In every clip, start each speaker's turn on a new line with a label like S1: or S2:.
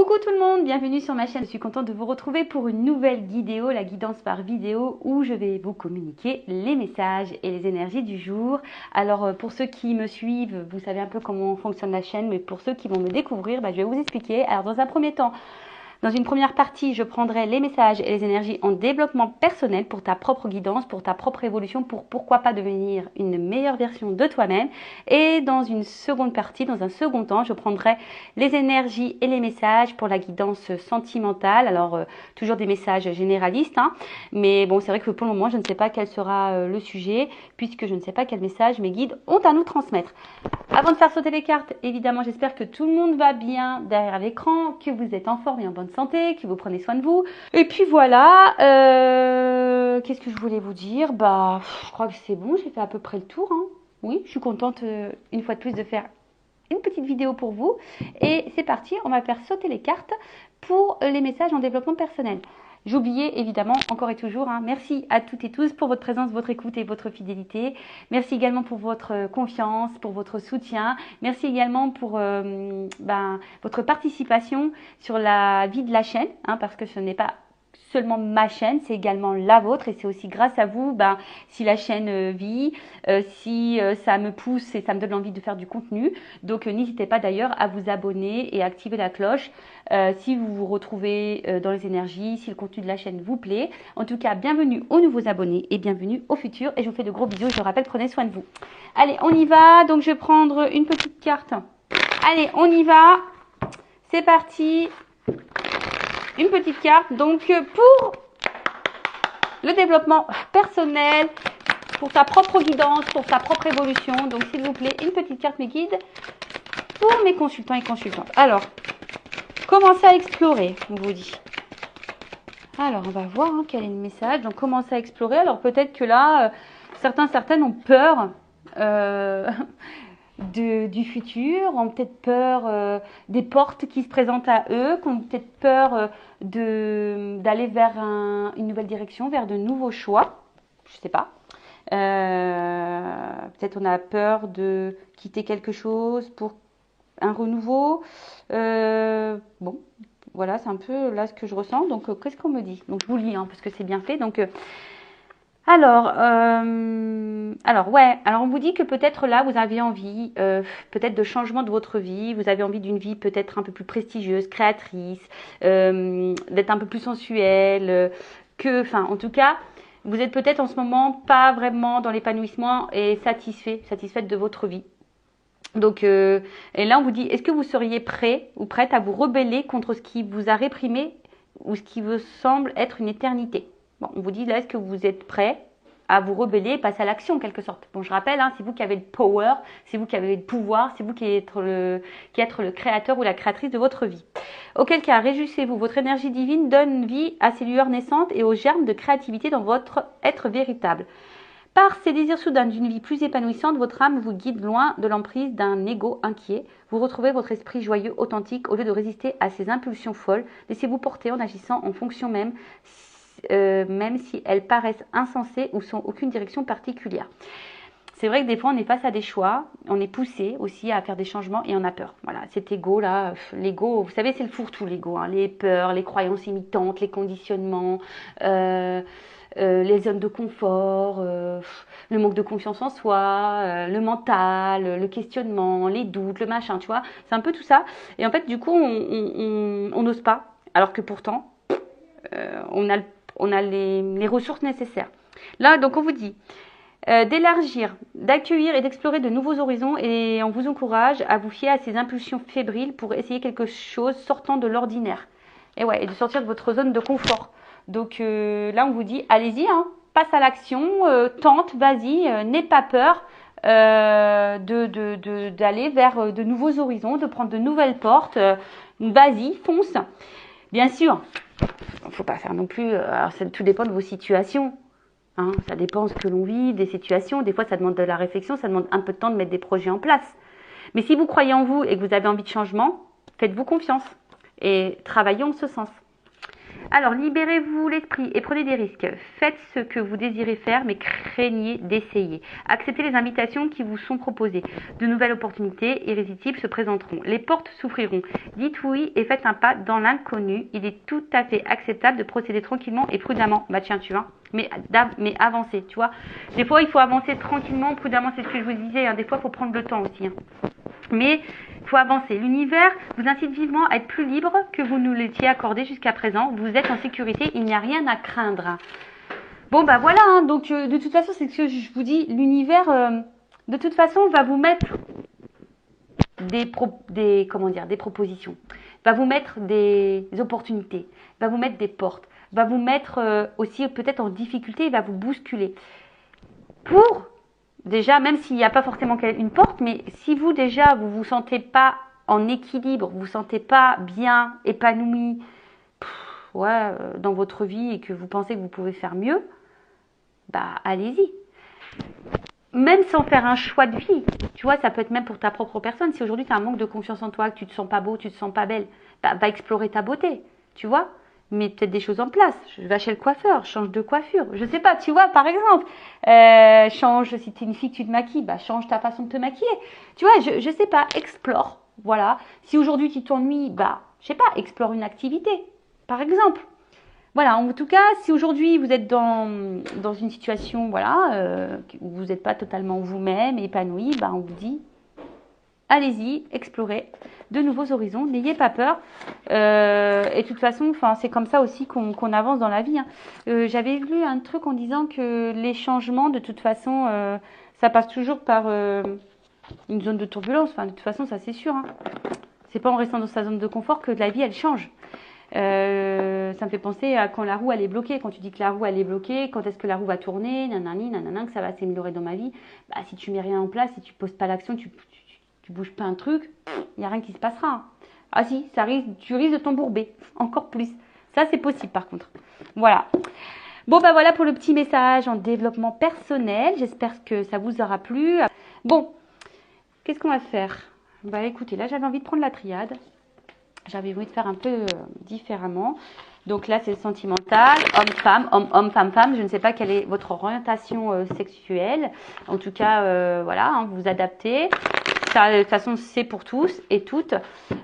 S1: Coucou tout le monde, bienvenue sur ma chaîne. Je suis contente de vous retrouver pour une nouvelle vidéo, la guidance par vidéo, où je vais vous communiquer les messages et les énergies du jour. Alors pour ceux qui me suivent, vous savez un peu comment fonctionne la chaîne, mais pour ceux qui vont me découvrir, je vais vous expliquer. Alors dans un premier temps, dans une première partie, je prendrai les messages et les énergies en développement personnel pour ta propre guidance, pour ta propre évolution, pour pourquoi pas devenir une meilleure version de toi-même. Et dans une seconde partie, dans un second temps, je prendrai les énergies et les messages pour la guidance sentimentale. Alors, toujours des messages généralistes, hein, mais bon, c'est vrai que pour le moment, je ne sais pas quel sera le sujet, puisque je ne sais pas quel message mes guides ont à nous transmettre. Avant de faire sauter les cartes, évidemment, j'espère que tout le monde va bien derrière l'écran, que vous êtes en forme et en bonne santé, que vous prenez soin de vous. Et puis voilà, qu'est-ce que je voulais vous dire? Je crois que c'est bon, j'ai fait à peu près le tour, hein. Oui, je suis contente une fois de plus de faire une petite vidéo pour vous. Et c'est parti, on va faire sauter les cartes pour les messages en développement personnel. J'oubliais évidemment, encore et toujours, hein, merci à toutes et tous pour votre présence, votre écoute et votre fidélité. Merci également pour votre confiance, pour votre soutien. Merci également pour votre participation sur la vie de la chaîne, hein, parce que ce n'est pas seulement ma chaîne, c'est également la vôtre et c'est aussi grâce à vous si la chaîne vit, si ça me pousse et ça me donne envie de faire du contenu. Donc n'hésitez pas d'ailleurs à vous abonner et à activer la cloche si vous vous retrouvez dans les énergies, si le contenu de la chaîne vous plaît. En tout cas, bienvenue aux nouveaux abonnés et bienvenue au futur. Et je vous fais de gros bisous. Je vous rappelle, prenez soin de vous. Allez, on y va. Donc je vais prendre une petite carte. Allez, on y va. C'est parti. Une petite carte, donc pour le développement personnel, pour ta propre guidance, pour ta propre évolution. Donc s'il vous plaît, une petite carte mes guides pour mes consultants et consultantes. Alors, commencez à explorer, on vous dit. Alors, on va voir quel est le message. Donc, commencez à explorer. Alors, peut-être que là, certaines ont peur du futur, ont peut-être peur des portes qui se présentent à eux, qui ont peut-être peur d'aller vers une nouvelle direction, vers de nouveaux choix. Je ne sais pas. Peut-être on a peur de quitter quelque chose pour un renouveau. Bon, voilà, c'est un peu là ce que je ressens. Donc, qu'est-ce qu'on me dit? Donc, je vous lis, hein, parce que c'est bien fait. Donc, alors on vous dit que peut-être là, vous avez envie peut-être de changement de votre vie, vous avez envie d'une vie peut-être un peu plus prestigieuse, créatrice, d'être un peu plus sensuelle, en tout cas, vous êtes peut-être en ce moment pas vraiment dans l'épanouissement et satisfaite de votre vie. Donc, et là, on vous dit, est-ce que vous seriez prêt ou prête à vous rebeller contre ce qui vous a réprimé ou ce qui vous semble être une éternité? Bon, on vous dit là, est-ce que vous êtes prêt à vous rebeller et passer à l'action en quelque sorte? Bon, je rappelle, hein, c'est vous qui avez le power, c'est vous qui avez le pouvoir, c'est vous qui êtes le créateur ou la créatrice de votre vie. Auquel cas, réjouissez-vous, votre énergie divine donne vie à ces lueurs naissantes et aux germes de créativité dans votre être véritable. Par ces désirs soudains d'une vie plus épanouissante, votre âme vous guide loin de l'emprise d'un ego inquiet. Vous retrouvez votre esprit joyeux, authentique, au lieu de résister à ces impulsions folles. Laissez-vous porter en agissant en fonction même si elles paraissent insensées ou sans aucune direction particulière. C'est vrai que des fois, on est face à des choix, on est poussé aussi à faire des changements et on a peur. Voilà, cet ego-là, l'ego, vous savez, c'est le fourre-tout, l'ego, hein, les peurs, les croyances imitantes, les conditionnements, les zones de confort, le manque de confiance en soi, le mental, le questionnement, les doutes, le machin, tu vois. C'est un peu tout ça. Et en fait, du coup, on n'ose pas, alors que pourtant, on a les ressources nécessaires. Là, donc, on vous dit d'élargir, d'accueillir et d'explorer de nouveaux horizons et on vous encourage à vous fier à ces impulsions fébriles pour essayer quelque chose sortant de l'ordinaire. Et ouais, et de sortir de votre zone de confort. Donc là, on vous dit, allez-y, hein, passe à l'action, tente, vas-y, n'aie pas peur d'aller vers de nouveaux horizons, de prendre de nouvelles portes. Vas-y, fonce. Bien sûr, il ne faut pas faire non plus, alors tout dépend de vos situations. Hein, ça dépend de ce que l'on vit, des situations. Des fois, ça demande de la réflexion, ça demande un peu de temps de mettre des projets en place. Mais si vous croyez en vous et que vous avez envie de changement, faites-vous confiance et travaillez en ce sens. Alors, libérez-vous l'esprit et prenez des risques. Faites ce que vous désirez faire, mais craignez d'essayer. Acceptez les invitations qui vous sont proposées. De nouvelles opportunités irrésistibles se présenteront. Les portes s'ouvriront. Dites oui et faites un pas dans l'inconnu. Il est tout à fait acceptable de procéder tranquillement et prudemment. Bah tiens, tu vois, mais avancer, tu vois. Des fois, il faut avancer tranquillement, prudemment, c'est ce que je vous disais. Hein. Des fois, il faut prendre le temps aussi. Hein. Mais il faut avancer. L'univers vous incite vivement à être plus libre que vous nous l'étiez accordé jusqu'à présent. Vous êtes en sécurité, il n'y a rien à craindre. Bon, bah voilà, hein, donc de toute façon, c'est ce que je vous dis, l'univers, de toute façon, va vous mettre des propositions, va vous mettre des opportunités, va vous mettre des portes, va vous mettre aussi peut-être en difficulté, va vous bousculer. Pour déjà, même s'il n'y a pas forcément une porte, mais si vous déjà, vous vous sentez pas en équilibre, vous vous sentez pas bien, épanoui, dans votre vie et que vous pensez que vous pouvez faire mieux, bah allez-y. Même sans faire un choix de vie, tu vois, ça peut être même pour ta propre personne. Si aujourd'hui tu as un manque de confiance en toi, que tu te sens pas beau, tu te sens pas belle, bah, va explorer ta beauté, tu vois. Mets peut-être des choses en place. Je vais chez le coiffeur, change de coiffure. Je sais pas, tu vois, par exemple. Change, si tu es une fille que tu te maquilles, bah change ta façon de te maquiller. Tu vois, je sais pas, explore. Voilà. Si aujourd'hui tu t'ennuies, bah, je sais pas, explore une activité, par exemple. Voilà, en tout cas, si aujourd'hui vous êtes dans une situation, voilà, où vous n'êtes pas totalement vous-même, épanoui, bah, on vous dit, allez-y, explorez de nouveaux horizons, n'ayez pas peur. Et de toute façon, c'est comme ça aussi qu'on avance dans la vie. Hein. J'avais lu un truc en disant que les changements, de toute façon, ça passe toujours par une zone de turbulence. Enfin, de toute façon, ça c'est sûr. Hein. C'est pas en restant dans sa zone de confort que la vie elle change. Ça me fait penser à quand la roue elle est bloquée. Quand tu dis que la roue elle est bloquée, quand est-ce que la roue va tourner, nanani, nanana, que ça va s'améliorer dans ma vie. Bah, si tu mets rien en place, si tu poses pas l'action, tu bouges pas un truc, il n'y a rien qui se passera. Ah si, tu risques de t'embourber, encore plus. Ça, c'est possible par contre. Voilà. Bon, bah voilà pour le petit message en développement personnel. J'espère que ça vous aura plu. Bon, qu'est-ce qu'on va faire? Bah écoutez, là, j'avais envie de prendre la triade. J'avais envie de faire un peu différemment. Donc là, c'est le sentimental, homme-femme, homme-homme, femme-femme. Je ne sais pas quelle est votre orientation sexuelle. En tout cas, voilà, hein, vous vous adaptez. Ça, de toute façon, c'est pour tous et toutes.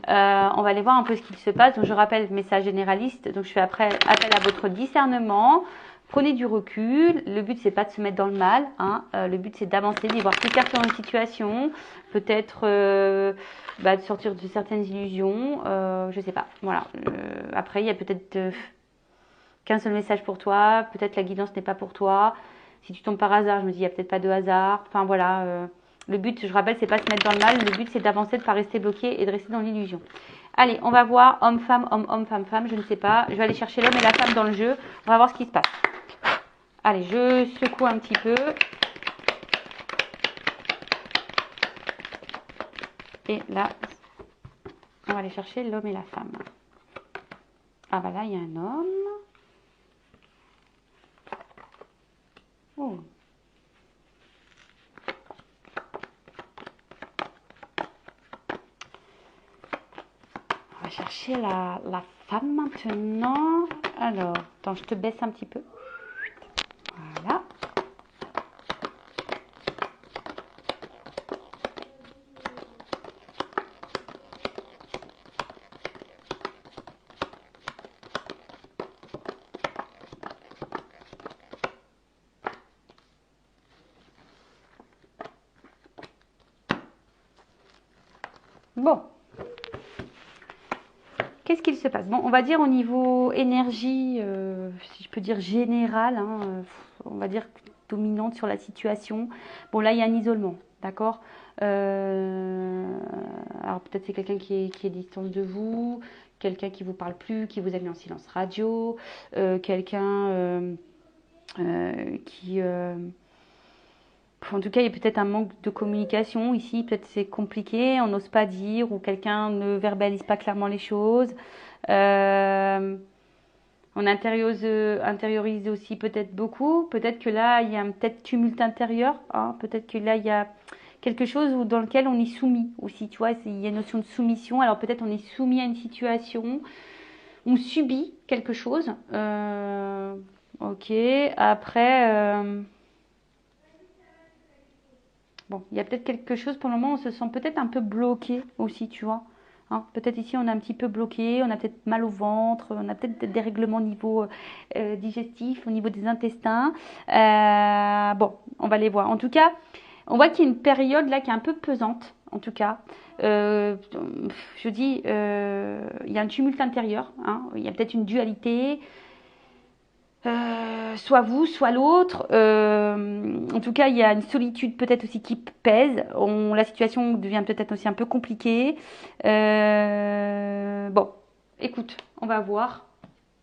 S1: On va aller voir un peu ce qu'il se passe. Donc, je rappelle, message généraliste. Donc, je fais appel à votre discernement. Prenez du recul. Le but, c'est pas de se mettre dans le mal. Hein. Le but, c'est d'avancer, d'y voir plus clair sur une situation. Peut-être de sortir de certaines illusions. Je sais pas. Voilà. Après, il y a peut-être qu'un seul message pour toi. Peut-être la guidance n'est pas pour toi. Si tu tombes par hasard, je me dis, il n'y a peut-être pas de hasard. Enfin, voilà. Le but, je rappelle, c'est pas se mettre dans le mal. Le but, c'est d'avancer, de pas rester bloqué et de rester dans l'illusion. Allez, on va voir homme-femme, homme-homme, femme-femme. Je ne sais pas. Je vais aller chercher l'homme et la femme dans le jeu. On va voir ce qui se passe. Allez, je secoue un petit peu. Et là, on va aller chercher l'homme et la femme. Ah bah là, il y a un homme. Oh. On va chercher la femme maintenant. Alors, attends, je te baisse un petit peu. Voilà. Bon. Qu'est-ce qu'il se passe? Bon, on va dire au niveau énergie, si je peux dire générale, hein, on va dire dominante sur la situation. Bon, là, il y a un isolement, d'accord? Alors peut-être c'est quelqu'un qui est distance de vous, quelqu'un qui vous parle plus, qui vous a mis en silence radio, quelqu'un qui... en tout cas, il y a peut-être un manque de communication ici, peut-être c'est compliqué, on n'ose pas dire, ou quelqu'un ne verbalise pas clairement les choses. On intériorise aussi peut-être beaucoup. Peut-être que là, il y a un peut-être tumulte intérieur. Hein. Peut-être que là, il y a quelque chose dans lequel on est soumis aussi. Tu vois, il y a une notion de soumission. Alors peut-être on est soumis à une situation. on subit quelque chose. Ok, après, bon, il y a peut-être quelque chose pour le moment, on se sent peut-être un peu bloqué aussi, tu vois. Hein, peut-être ici on est un petit peu bloqué, on a peut-être mal au ventre, on a peut-être des dérèglements au niveau digestif, au niveau des intestins. Bon, on va les voir. En tout cas, on voit qu'il y a une période là qui est un peu pesante, en tout cas. Je dis, il y a un tumulte intérieur, hein, il y a peut-être une dualité. Soit vous, soit l'autre. En tout cas, il y a une solitude peut-être aussi qui pèse. La situation devient peut-être aussi un peu compliquée. Bon, écoute, on va voir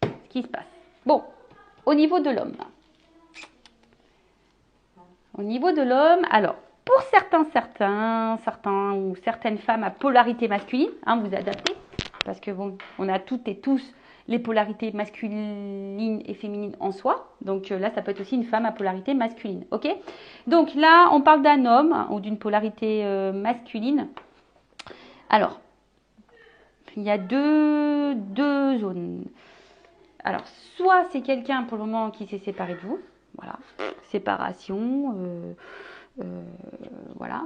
S1: ce qui se passe. Bon, au niveau de l'homme. Au niveau de l'homme, alors, pour certains ou certaines femmes à polarité masculine, hein, vous adaptez, parce que bon, on a toutes et tous les polarités masculines et féminines en soi. Donc là, ça peut être aussi une femme à polarité masculine. Ok? Donc là, on parle d'un homme hein, ou d'une polarité masculine. Alors, il y a deux zones. Alors, soit c'est quelqu'un pour le moment qui s'est séparé de vous. Voilà. Séparation. Voilà.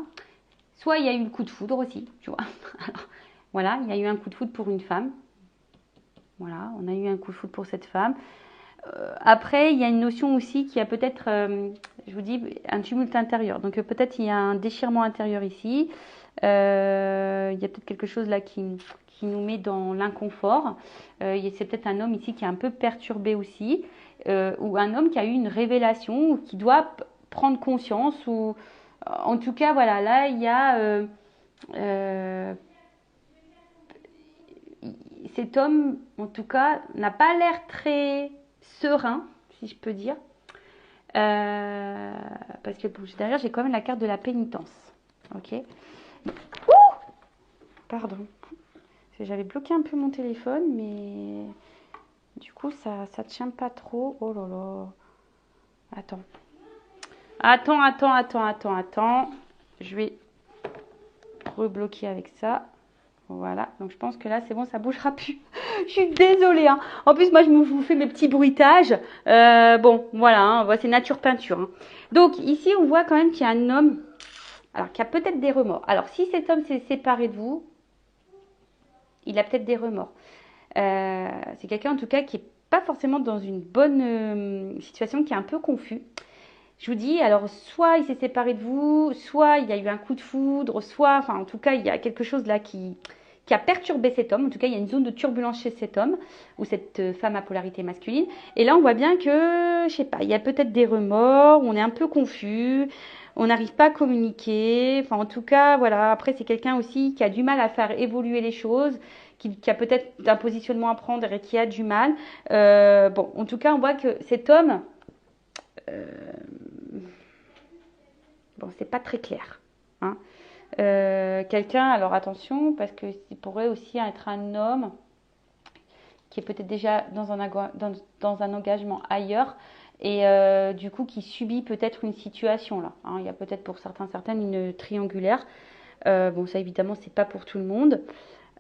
S1: Soit il y a eu le coup de foudre aussi, tu vois. Alors, voilà, il y a eu un coup de foudre pour une femme. Voilà, on a eu un coup de foudre pour cette femme. Après, il y a une notion aussi qui a peut-être, je vous dis, un tumulte intérieur. Donc peut-être il y a un déchirement intérieur ici. Il y a peut-être quelque chose là qui nous met dans l'inconfort. C'est peut-être un homme ici qui est un peu perturbé aussi. Ou un homme qui a eu une révélation ou qui doit prendre conscience. Ou en tout cas, voilà, là, il y a... cet homme, en tout cas, n'a pas l'air très serein, si je peux dire. Parce que derrière, j'ai quand même la carte de la pénitence. Ok. Ouh, pardon. J'avais bloqué un peu mon téléphone, mais du coup, ça tient pas trop. Oh là là. Attends. Attends. Je vais rebloquer avec ça. Voilà, donc je pense que là c'est bon, ça bougera plus. Je suis désolée. Hein. En plus, moi je vous fais mes petits bruitages. Bon, voilà, hein, c'est nature peinture. Hein. Donc ici, on voit quand même qu'il y a un homme, alors qui a peut-être des remords. Alors si cet homme s'est séparé de vous, il a peut-être des remords. C'est quelqu'un en tout cas qui est pas forcément dans une bonne situation, qui est un peu confus. Je vous dis, alors soit il s'est séparé de vous, soit il y a eu un coup de foudre, soit, enfin en tout cas, il y a quelque chose là qui a perturbé cet homme. En tout cas, il y a une zone de turbulence chez cet homme ou cette femme à polarité masculine. Et là, on voit bien que, je sais pas, il y a peut-être des remords, on est un peu confus, on n'arrive pas à communiquer. Enfin, en tout cas, voilà. Après, c'est quelqu'un aussi qui a du mal à faire évoluer les choses, qui a peut-être un positionnement à prendre et qui a du mal. Bon, en tout cas, on voit que cet homme... bon, c'est pas très clair. Hein. Quelqu'un, alors attention, parce que il pourrait aussi être un homme qui est peut-être déjà dans un engagement ailleurs et du coup qui subit peut-être une situation là. Hein. Il y a peut-être pour certaines une triangulaire. Bon, ça évidemment, c'est pas pour tout le monde.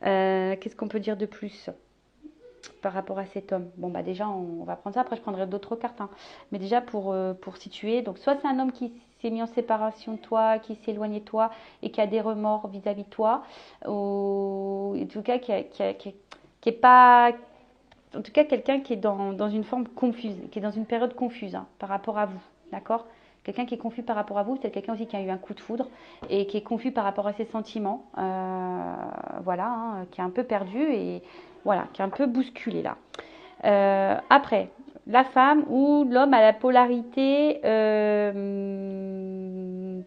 S1: Qu'est-ce qu'on peut dire de plus par rapport à cet homme? Bon, bah déjà, on va prendre ça. Après, je prendrai d'autres cartes. Hein. Mais déjà, pour situer, donc soit c'est un homme qui s'est mis en séparation de toi, qui s'est éloigné de toi et qui a des remords vis-à-vis de toi, ou en tout cas qui est pas... En tout cas, quelqu'un qui est dans une forme confuse, qui est dans une période confuse hein, par rapport à vous, d'accord? Quelqu'un qui est confus par rapport à vous, c'est quelqu'un aussi qui a eu un coup de foudre et qui est confus par rapport à ses sentiments, voilà, hein, qui est un peu perdu et voilà, qui est un peu bousculé là. Après, la femme ou l'homme à la polarité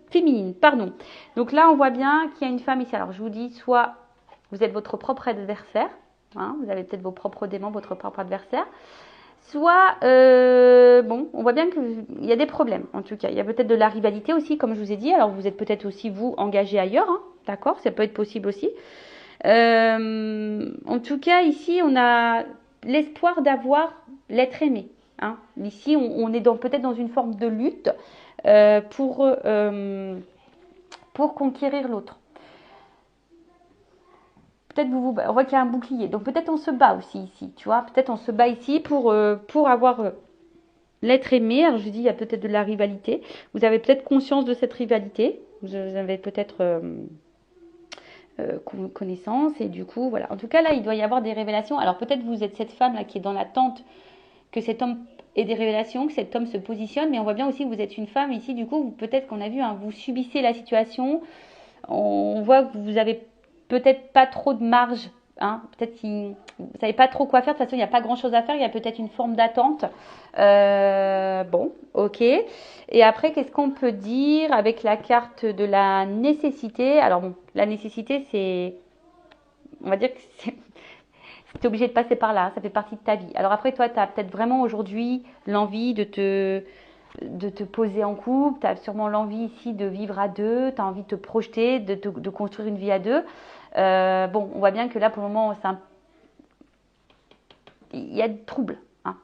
S1: féminine, pardon. Donc là, on voit bien qu'il y a une femme ici. Alors, je vous dis, soit vous êtes votre propre adversaire, hein, vous avez peut-être vos propres démons, votre propre adversaire, soit, bon, on voit bien qu'il y a des problèmes, en tout cas. Il y a peut-être de la rivalité aussi, comme je vous ai dit. Alors, vous êtes peut-être aussi, vous, engagé ailleurs, hein, d'accord? Ça peut être possible aussi. En tout cas, ici, on a l'espoir d'avoir l'être aimé. Hein. Ici, on est peut-être dans une forme de lutte pour conquérir l'autre. peut-être on voit qu'il y a un bouclier. Donc peut-être on se bat aussi ici, tu vois. Peut-être on se bat ici pour avoir l'être aimé. Alors je dis, il y a peut-être de la rivalité. Vous avez peut-être conscience de cette rivalité. Vous avez peut-être connaissance. Et du coup, voilà. En tout cas, là, il doit y avoir des révélations. Alors peut-être vous êtes cette femme là qui est dans l'attente que cet homme ait des révélations, que cet homme se positionne. Mais on voit bien aussi que vous êtes une femme ici. Du coup, peut-être qu'on a vu, hein, vous subissez la situation. On voit que vous avez peut-être pas trop de marge, hein, peut-être que vous savez pas trop quoi faire. De toute façon, il n'y a pas grand-chose à faire. Il y a peut-être une forme d'attente. Bon, ok. Et après, qu'est-ce qu'on peut dire avec la carte de la nécessité? Alors bon, la nécessité, c'est, on va dire que c'est tu es obligé de passer par là, ça fait partie de ta vie. Alors après, toi, tu as peut-être vraiment aujourd'hui l'envie de te poser en couple, tu as sûrement l'envie ici de vivre à deux, tu as envie de te projeter, de construire une vie à deux. Bon, on voit bien que là, pour le moment, il y a des troubles. Hein.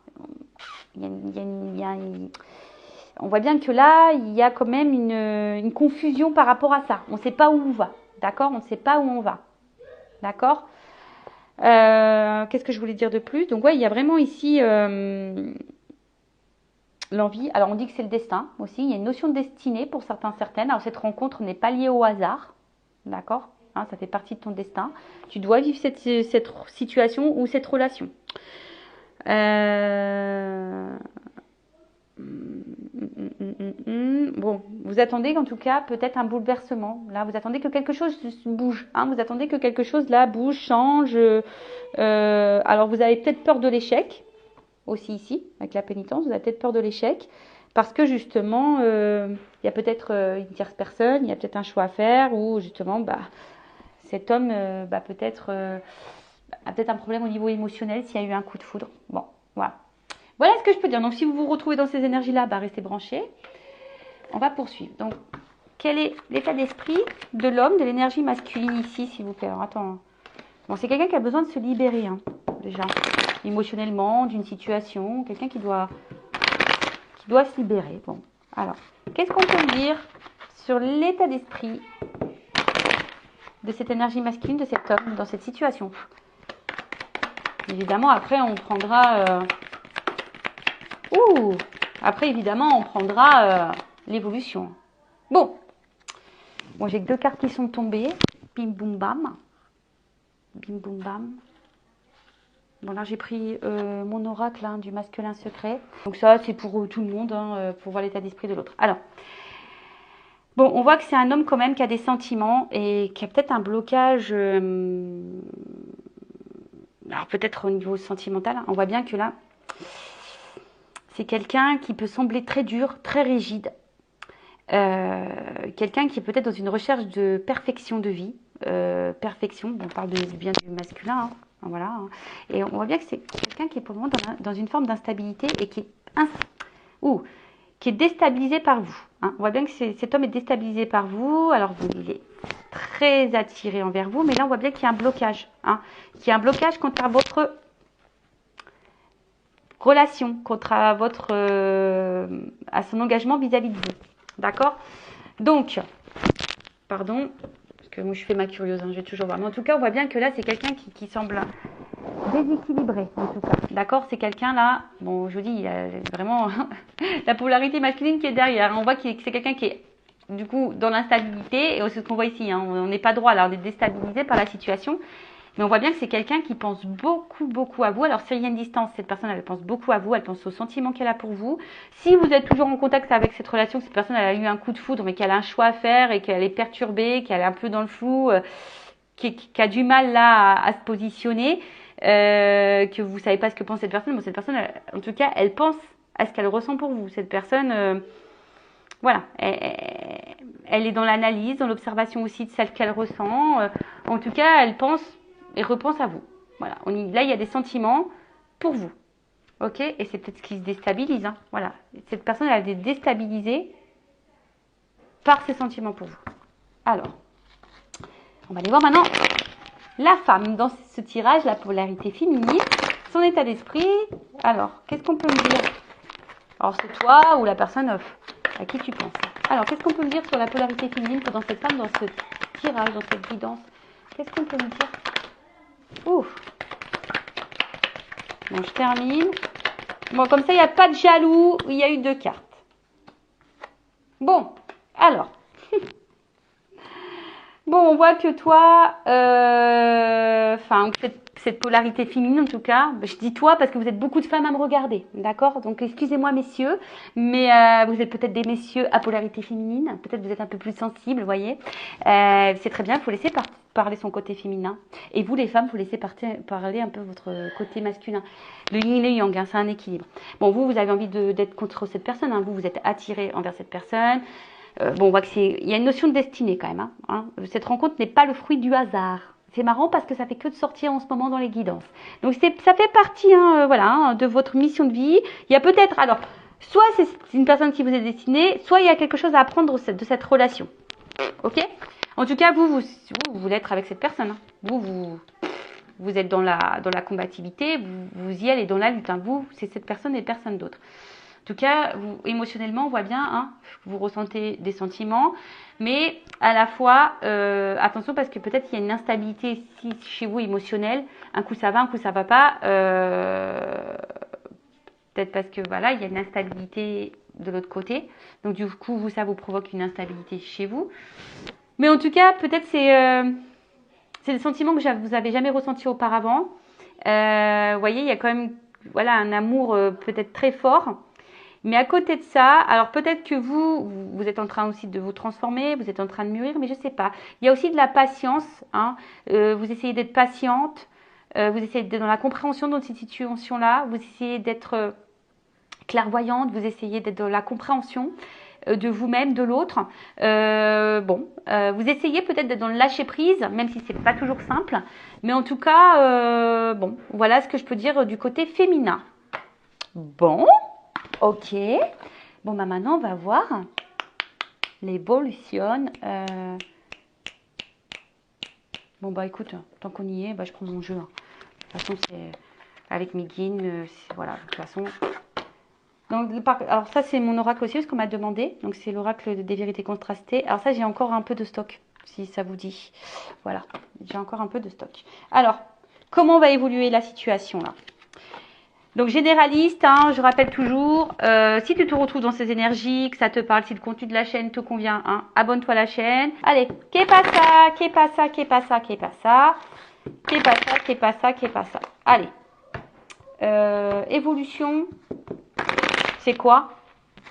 S1: On voit bien que là, il y a quand même une confusion par rapport à ça. On ne sait pas où on va, d'accord? On ne sait pas où on va, d'accord? Qu'est-ce que je voulais dire de plus? Donc ouais, il y a vraiment ici l'envie. Alors on dit que c'est le destin aussi. Il y a une notion de destinée pour certaines. Alors cette rencontre n'est pas liée au hasard, d'accord? Hein, ça fait partie de ton destin. Tu dois vivre cette situation ou cette relation. Bon, vous attendez en tout cas peut-être un bouleversement. Là, vous attendez que quelque chose bouge. Hein, vous attendez que quelque chose là bouge, change. Alors, vous avez peut-être peur de l'échec aussi ici, avec la pénitence. Vous avez peut-être peur de l'échec parce que justement, il y a peut-être une tierce personne, il y a peut-être un choix à faire ou justement, cet homme peut-être a peut-être un problème au niveau émotionnel s'il y a eu un coup de foudre. Bon, voilà. Voilà ce que je peux dire. Donc, si vous vous retrouvez dans ces énergies-là, restez branchés. On va poursuivre. Donc, quel est l'état d'esprit de l'homme, de l'énergie masculine ici, s'il vous plaît? Alors, attends. Bon, c'est quelqu'un qui a besoin de se libérer, hein, déjà, émotionnellement, d'une situation. Quelqu'un qui doit se libérer. Bon, alors, qu'est-ce qu'on peut dire sur l'état d'esprit de cette énergie masculine, de cet homme, dans cette situation? Évidemment, après, on prendra... Après, évidemment, on prendra l'évolution. Bon, j'ai que 2 cartes qui sont tombées. Bim, boum, bam. Bim, boum, bam. Bon, là, j'ai pris mon oracle hein, du masculin secret. Donc ça, c'est pour tout le monde, hein, pour voir l'état d'esprit de l'autre. Alors, bon, on voit que c'est un homme quand même qui a des sentiments et qui a peut-être un blocage... alors, peut-être au niveau sentimental. Hein, on voit bien que là... C'est quelqu'un qui peut sembler très dur, très rigide. Quelqu'un qui est peut-être dans une recherche de perfection de vie. Perfection, on parle bien du masculin. Hein, voilà. Hein. Et on voit bien que c'est quelqu'un qui est pour le moment dans une forme d'instabilité et qui est déstabilisé par vous. Hein. On voit bien que cet homme est déstabilisé par vous. Alors, il est très attiré envers vous. Mais là, on voit bien qu'il y a un blocage. Hein, qu'il y a un blocage contre votre... relation, contre à son engagement vis-à-vis de vous. D'accord? Donc, pardon, parce que moi je fais ma curieuse, hein, je vais toujours voir. Mais en tout cas, on voit bien que là, c'est quelqu'un qui semble déséquilibré, en tout cas. D'accord? C'est quelqu'un là, bon, je vous dis, il y a vraiment la polarité masculine qui est derrière. On voit que c'est quelqu'un qui est, du coup, dans l'instabilité. Et c'est ce qu'on voit ici, hein, on n'est pas droit là, on est déstabilisé par la situation. Mais on voit bien que c'est quelqu'un qui pense beaucoup, beaucoup à vous. Alors, s'il y a une distance, cette personne, elle pense beaucoup à vous. Elle pense aux sentiments qu'elle a pour vous. Si vous êtes toujours en contact avec cette relation, que cette personne, elle a eu un coup de foudre, mais qu'elle a un choix à faire et qu'elle est perturbée, qu'elle est un peu dans le flou, qui a du mal là à se positionner, que vous savez pas ce que pense cette personne. Bon, cette personne, en tout cas, elle pense à ce qu'elle ressent pour vous. Cette personne, voilà, elle est dans l'analyse, dans l'observation aussi de celle qu'elle ressent. En tout cas, elle pense... et repense à vous. Voilà. Là, il y a des sentiments pour vous. Ok? Et c'est peut-être ce qui se déstabilise. Hein. Voilà. Cette personne, elle est déstabilisée par ses sentiments pour vous. Alors, on va aller voir maintenant la femme dans ce tirage, la polarité féminine, son état d'esprit. Alors, qu'est-ce qu'on peut me dire? Alors, c'est toi ou la personne à qui tu penses. Alors, qu'est-ce qu'on peut me dire sur la polarité féminine dans cette femme, dans ce tirage, dans cette guidance? Qu'est-ce qu'on peut me dire Ouf. Bon, je termine. Bon, comme ça, il n'y a pas de jaloux. Il y a eu 2 cartes. Bon, alors. Bon, on voit que toi, enfin, cette polarité féminine en tout cas, je dis toi parce que vous êtes beaucoup de femmes à me regarder, d'accord? Donc excusez-moi messieurs, mais vous êtes peut-être des messieurs à polarité féminine, peut-être vous êtes un peu plus sensibles, vous voyez. C'est très bien, il faut laisser parler son côté féminin. Et vous les femmes, il faut laisser parler un peu votre côté masculin. Le yin et le yang, hein, c'est un équilibre. Bon, vous avez envie d'être contre cette personne, hein, vous êtes attiré envers cette personne. Bon, on voit il y a une notion de destinée quand même. Hein. Cette rencontre n'est pas le fruit du hasard. C'est marrant parce que ça fait que de sortir en ce moment dans les guidances. Donc ça fait partie, hein, voilà, hein, de votre mission de vie. Il y a peut-être, alors, soit c'est une personne qui vous est destinée, soit il y a quelque chose à apprendre de cette relation. Ok? En tout cas, vous voulez être avec cette personne. Hein. Vous êtes dans la combativité, vous y allez dans la lutte. Hein. C'est cette personne et personne d'autre. En tout cas, émotionnellement, on voit bien, hein, vous ressentez des sentiments, mais à la fois, attention parce que peut-être il y a une instabilité ici chez vous émotionnelle. Un coup ça va, un coup ça va pas. Peut-être parce que voilà, il y a une instabilité de l'autre côté. Donc du coup, ça vous provoque une instabilité chez vous. Mais en tout cas, peut-être c'est des sentiments que vous avez jamais ressentis auparavant. Vous voyez, il y a quand même voilà un amour peut-être très fort. Mais à côté de ça, alors peut-être que vous êtes en train aussi de vous transformer, vous êtes en train de mûrir, mais je ne sais pas. Il y a aussi de la patience. Hein. Vous essayez d'être patiente, vous essayez d'être dans la compréhension dans cette situation-là, vous essayez d'être clairvoyante, vous essayez d'être dans la compréhension de vous-même, de l'autre. Vous essayez peut-être d'être dans le lâcher-prise, même si c'est pas toujours simple. Mais en tout cas, bon, voilà ce que je peux dire du côté féminin. Bon. Ok. Bon, bah maintenant, on va voir l'évolution. Bon, bah écoute, tant qu'on y est, bah, je prends mon jeu. Hein. De toute façon, c'est avec mes guines. Voilà, de toute façon. Donc, alors ça, c'est mon oracle aussi, parce qu'on m'a demandé. Donc, c'est l'oracle des vérités contrastées. Alors ça, j'ai encore un peu de stock, si ça vous dit. Voilà, j'ai encore un peu de stock. Alors, comment va évoluer la situation là? Donc généraliste, hein, je rappelle toujours, si tu te retrouves dans ces énergies, que ça te parle, si le contenu de la chaîne te convient, hein, abonne-toi à la chaîne. Allez, qu'est pas ça, qu'est pas ça, qu'est pas ça, qu'est pas ça, qu'est pas ça, qu'est pas ça, qu'est pas ça. Allez, évolution, c'est quoi?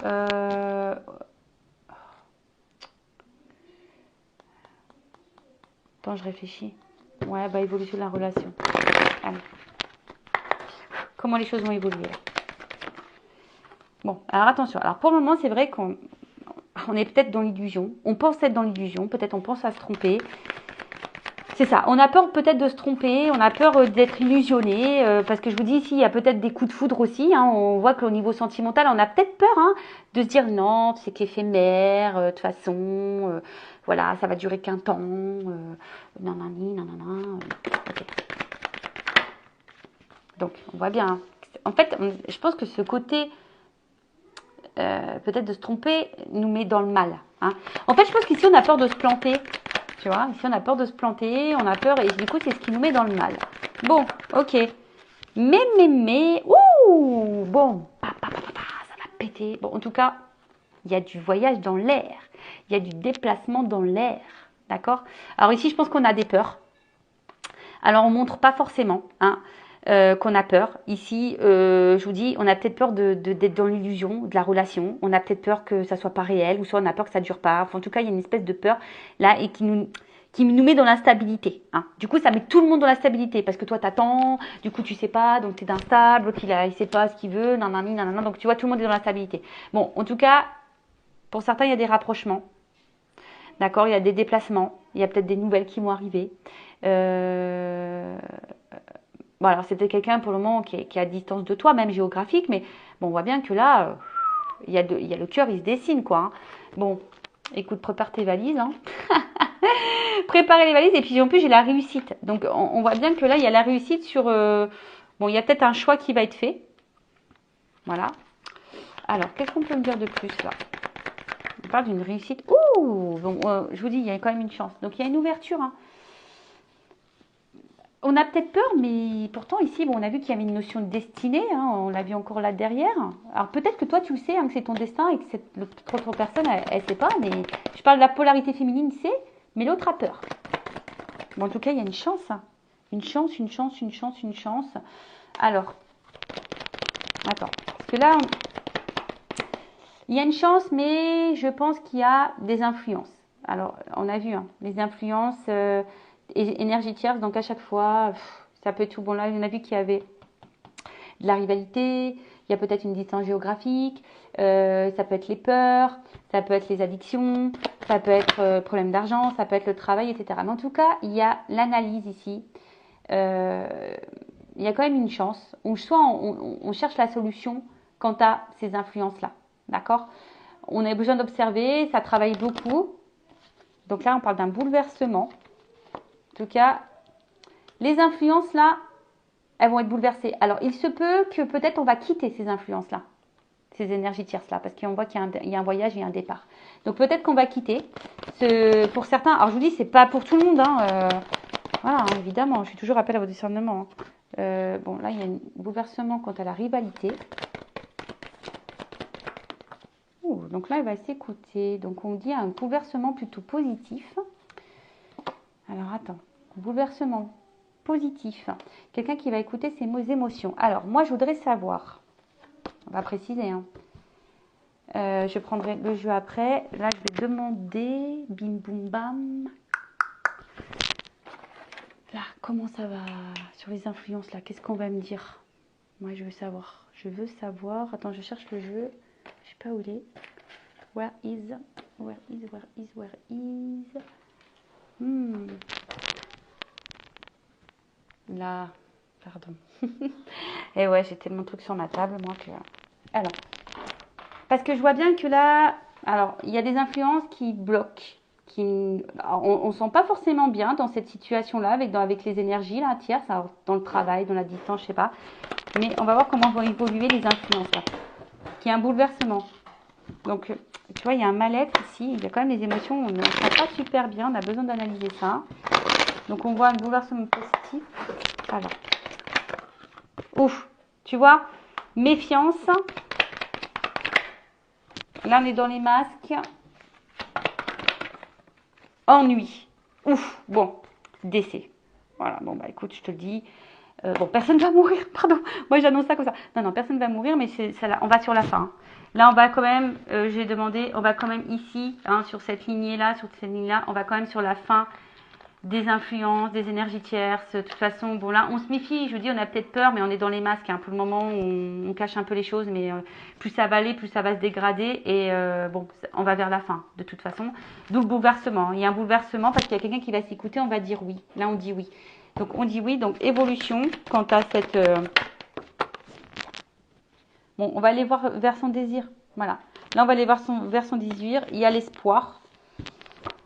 S1: Attends, je réfléchis. Ouais, bah évolution de la relation. Allez. Comment les choses vont évoluer là. Bon, alors attention. Alors pour le moment, c'est vrai qu'on est peut-être dans l'illusion. On pense être dans l'illusion. Peut-être on pense à se tromper. C'est ça. On a peur peut-être de se tromper. On a peur d'être illusionné. Parce que je vous dis ici, il y a peut-être des coups de foudre aussi. Hein. On voit qu'au niveau sentimental, on a peut-être peur hein, de se dire non, c'est qu'éphémère. De toute façon, voilà, ça va durer qu'un temps. Nanani, nanana. Okay. Donc, on voit bien. Hein. En fait, je pense que ce côté... peut-être de se tromper nous met dans le mal. Hein. En fait, je pense qu'ici, on a peur de se planter. Tu vois, ici, on a peur de se planter, on a peur, et du coup, c'est ce qui nous met dans le mal. Bon, ok. Mais, ouh, bon, ça va péter. Bon, en tout cas, il y a du voyage dans l'air. Il y a du déplacement dans l'air. D'accord? Alors ici, je pense qu'on a des peurs. Alors, on montre pas forcément, hein. Qu'on a peur. Ici, je vous dis, on a peut-être peur d'être dans l'illusion de la relation. On a peut-être peur que ça soit pas réel, ou soit on a peur que ça dure pas. Enfin, en tout cas, il y a une espèce de peur là et qui nous met dans l'instabilité. Hein. Du coup, ça met tout le monde dans l'instabilité parce que toi, t'attends, du coup, tu sais pas, donc t'es instable, il sait pas ce qu'il veut, nanana, donc tu vois, tout le monde est dans l'instabilité. Bon, en tout cas, pour certains, il y a des rapprochements. D'accord, il y a des déplacements, il y a peut-être des nouvelles qui vont arriver. Bon, alors c'est peut-être quelqu'un pour le moment qui est à distance de toi, même géographique, mais bon, on voit bien que là, il y a le cœur, il se dessine, quoi. Hein. Bon, écoute, prépare tes valises. Hein. Préparez les valises, et puis en plus, j'ai la réussite. Donc, on voit bien que là, il y a la réussite sur... bon, il y a peut-être un choix qui va être fait. Voilà. Alors, qu'est-ce qu'on peut me dire de plus, là? On parle d'une réussite. Ouh bon, je vous dis, il y a quand même une chance. Donc, il y a une ouverture, hein. On a peut-être peur, mais pourtant ici, bon, on a vu qu'il y avait une notion de destinée, hein, on l'a vu encore là derrière. Alors peut-être que toi tu le sais, hein, que c'est ton destin et que l'autre personne, elle ne sait pas, mais je parle de la polarité féminine, c'est, mais l'autre a peur. Bon, en tout cas, il y a une chance, hein. Une chance, une chance, une chance, une chance. Alors, attends, parce que là, il y a une chance, mais je pense qu'il y a des influences. Alors, on a vu, hein, les influences énergie tierce, donc à chaque fois, ça peut être tout. Bon, là, on a vu qu'il y avait de la rivalité, il y a peut-être une distance géographique, ça peut être les peurs, ça peut être les addictions, ça peut être problème d'argent, ça peut être le travail, etc. Mais en tout cas, il y a l'analyse ici. Il y a quand même une chance, ou soit on cherche la solution quant à ces influences-là. D'accord? On a besoin d'observer, ça travaille beaucoup. Donc là, on parle d'un bouleversement. En tout cas, les influences là, elles vont être bouleversées. Alors, il se peut que peut-être on va quitter ces influences-là, ces énergies tierces-là, parce qu'on voit qu'il y a un voyage et un départ. Donc, peut-être qu'on va quitter. Pour certains, alors je vous dis, c'est pas pour tout le monde. Hein, voilà, hein, évidemment, je suis toujours appel à vos discernements. Hein. Bon, là, il y a un bouleversement quant à la rivalité. Donc là, il va s'écouter. Donc, on dit un bouleversement plutôt positif. Alors, attends. Bouleversement positif. Quelqu'un qui va écouter ses émotions. Alors, moi, je voudrais savoir. On va préciser. Hein. Je prendrai le jeu après. Là, je vais demander. Bim, boum, bam. Là, comment ça va sur les influences là? Qu'est-ce qu'on va me dire? Moi, je veux savoir. Je veux savoir. Attends, je cherche le jeu. Je sais pas où il est. Where is? Là, pardon. Et ouais, j'ai tellement de trucs sur ma table, moi, que... Alors, parce que je vois bien que là, alors, il y a des influences qui bloquent. On ne sent pas forcément bien dans cette situation-là, avec les énergies, là, tierces, alors, dans le travail, dans la distance, je sais pas. Mais on va voir comment vont évoluer les influences, là. Qu'il y a un bouleversement. Donc, tu vois, il y a un mal-être ici. Il y a quand même des émotions, on ne sent pas super bien. On a besoin d'analyser ça. Donc, on voit un bouleversement positif. Alors. Ouf, tu vois, méfiance. Là, on est dans les masques. Ennui. Ouf, bon, décès. Voilà, bon, bah écoute, je te le dis. Bon, personne va mourir, pardon. Moi, j'annonce ça comme ça. Non, personne va mourir, mais on va sur la fin. Là, on va quand même, j'ai demandé, on va quand même ici, hein, sur cette lignée-là, on va quand même sur la fin des influences, des énergies tierces. De toute façon, bon là, on se méfie. Je vous dis, on a peut-être peur, mais on est dans les masques. Hein. Pour le moment, on cache un peu les choses, mais plus ça va aller, plus ça va se dégrader. Et bon, on va vers la fin, de toute façon. D'où le bouleversement. Il y a un bouleversement parce qu'il y a quelqu'un qui va s'écouter, on va dire oui. Là, on dit oui. Donc, on dit oui. Donc, évolution quant à cette... Bon, on va aller voir vers son désir. Voilà. Là, on va aller vers son désir. Il y a l'espoir.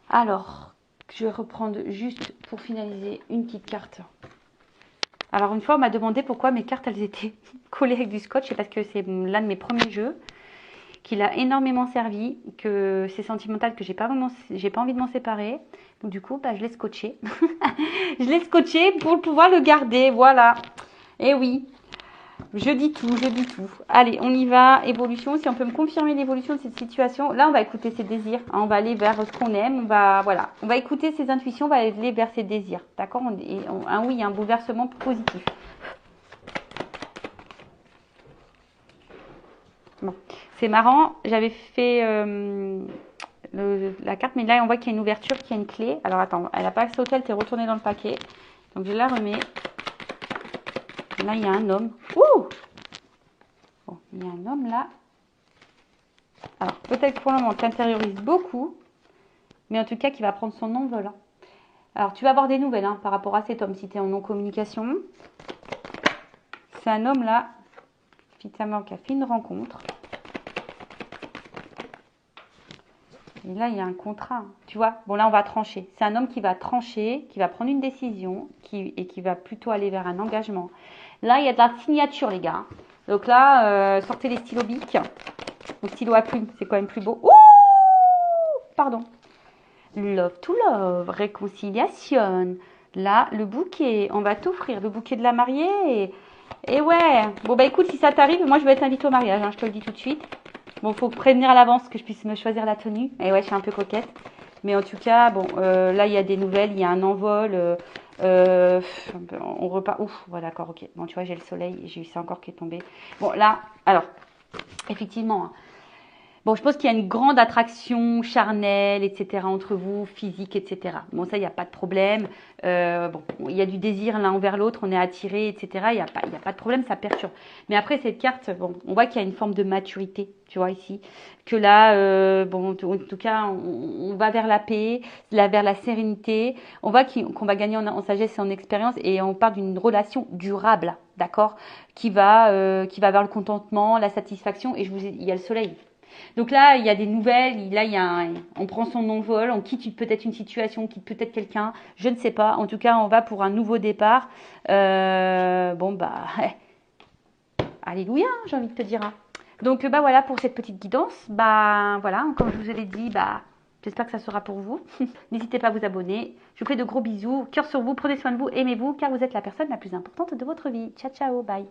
S1: Alors, je vais reprendre juste pour finaliser une petite carte. Alors, une fois, on m'a demandé pourquoi mes cartes, elles étaient collées avec du scotch. Et parce que c'est l'un de mes premiers jeux qui a énormément servi, que c'est sentimental, que j'ai pas envie de m'en séparer. Donc, du coup, bah, je l'ai scotché. Je l'ai scotché pour pouvoir le garder. Voilà. Et oui. Je dis tout. Allez, on y va. Évolution. Si on peut me confirmer l'évolution de cette situation. Là, on va écouter ses désirs. Hein, on va aller vers ce qu'on aime. On va écouter ses intuitions. On va aller vers ses désirs. D'accord? Oui, un bouleversement positif. Bon. C'est marrant. J'avais fait la carte. Mais là, on voit qu'il y a une ouverture, qu'il y a une clé. Alors, attends. Elle n'a pas sauté. Elle s'est retournée dans le paquet. Donc, je la remets. Là, il y a un homme. Ouh! Bon, il y a un homme là. Alors, peut-être que pour le moment, tu intériorises beaucoup, mais en tout cas, qui va prendre son envol. Hein. Alors, tu vas avoir des nouvelles hein, par rapport à cet homme, si tu es en non-communication. C'est un homme là, finalement, qui a fait une rencontre. Et là, il y a un contrat. Tu vois, bon là, on va trancher. C'est un homme qui va trancher, qui va prendre une décision et qui va plutôt aller vers un engagement. Là, il y a de la signature, les gars. Donc là, sortez les stylos bic. Mon stylo à plume, c'est quand même plus beau. Ouh! Pardon. Love to love, réconciliation, Là, le bouquet, on va t'offrir le bouquet de la mariée. Et ouais, bon bah écoute, si ça t'arrive, moi je vais être invitée au mariage, hein, je te le dis tout de suite. Bon, faut prévenir à l'avance que je puisse me choisir la tenue. Et ouais, je suis un peu coquette. Mais en tout cas, bon, là il y a des nouvelles, il y a un envol. Euh, on repart. Ouf, voilà, d'accord, ok. Bon, tu vois, j'ai le soleil, j'ai eu ça encore qui est tombé. Bon, là, alors, effectivement, hein, bon, je pense qu'il y a une grande attraction charnelle, etc., entre vous, physique, etc. Bon, ça, il n'y a pas de problème. Bon, il y a du désir l'un envers l'autre, on est attiré, etc. Il y a pas de problème, ça perturbe. Mais après, cette carte, bon, on voit qu'il y a une forme de maturité, tu vois, ici. Que là, bon, en tout cas, on va vers la paix, vers la sérénité. On voit qu'on va gagner en sagesse et en expérience et on parle d'une relation durable, d'accord, qui va vers le contentement, la satisfaction. Et il y a le soleil. Donc là, il y a des nouvelles, là, on prend son envol, on quitte peut-être une situation, on quitte peut-être quelqu'un, je ne sais pas. En tout cas, on va pour un nouveau départ. Bon, bah, alléluia, j'ai envie de te dire, hein. Donc, bah voilà pour cette petite guidance. Bah voilà, comme je vous l'ai dit, bah j'espère que ça sera pour vous. N'hésitez pas à vous abonner. Je vous fais de gros bisous, cœur sur vous, prenez soin de vous, aimez-vous, car vous êtes la personne la plus importante de votre vie. Ciao, ciao, bye.